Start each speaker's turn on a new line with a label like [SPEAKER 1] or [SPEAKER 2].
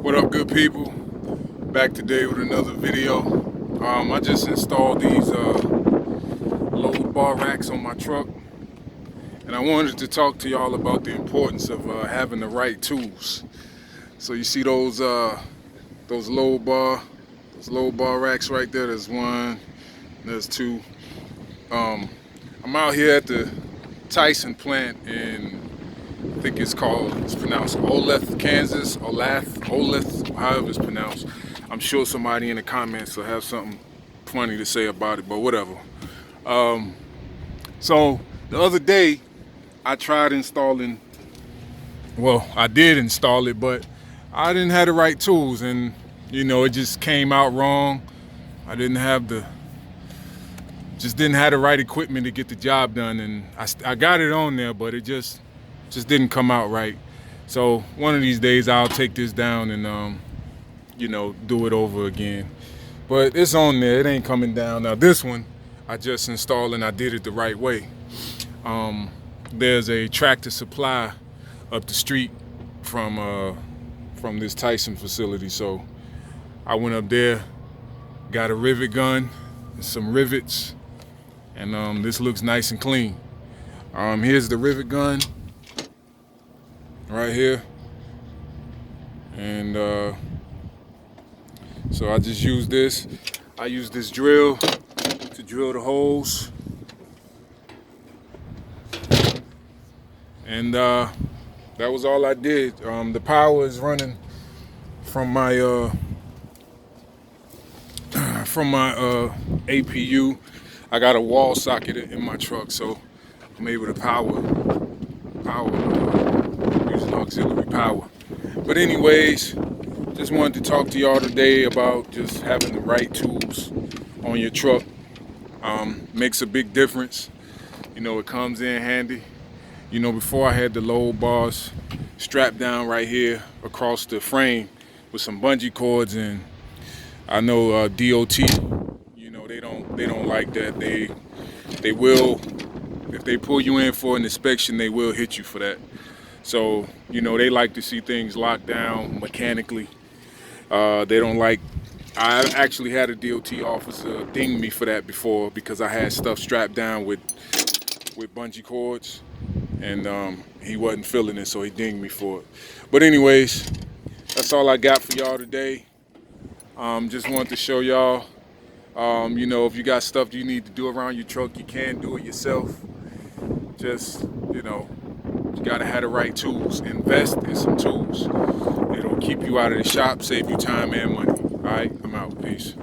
[SPEAKER 1] What up, good people? Back today with another video. I just installed these load bar racks on my truck, and I wanted to talk to y'all about the importance of having the right tools. So you see those load bar racks right there. There's one, there's two. I'm out here at the Tyson plant in, I think it's pronounced Olathe, Kansas, Olathe, however it's pronounced. I'm sure somebody in the comments will have something funny to say about it, but whatever. So the other day, I tried installing, well, I did install it, but I didn't have the right tools, and it just came out wrong. I didn't have the right equipment to get the job done, and I got it on there, but it just didn't come out right. So one of these days I'll take this down and do it over again. But it's on there, it ain't coming down. Now this one I just installed and I did it the right way. There's a Tractor Supply up the street from this Tyson facility, so I went up there, got a rivet gun and some rivets, and this looks nice and clean. Here's the rivet gun right here, and so I just use this. I use this drill to drill the holes, and that was all I did. The power is running from my APU. I got a wall socket in my truck, so I'm able to power using auxiliary power. But anyways, just wanted to talk to y'all today about just having the right tools on your truck. Makes a big difference. It comes in handy. Before I had the load bars strapped down right here across the frame with some bungee cords, and I know DOT, they don't like that. They will, if they pull you in for an inspection, they will hit you for that. So they like to see things locked down mechanically. They don't like. I actually had a DOT officer ding me for that before because I had stuff strapped down with bungee cords, and he wasn't feeling it, so he dinged me for it. But anyways, that's all I got for y'all today. Just wanted to show y'all, if you got stuff you need to do around your truck, you can do it yourself. Just, you gotta have the right tools. Invest in some tools. It'll keep you out of the shop, save you time and money. All right, I'm out. Peace.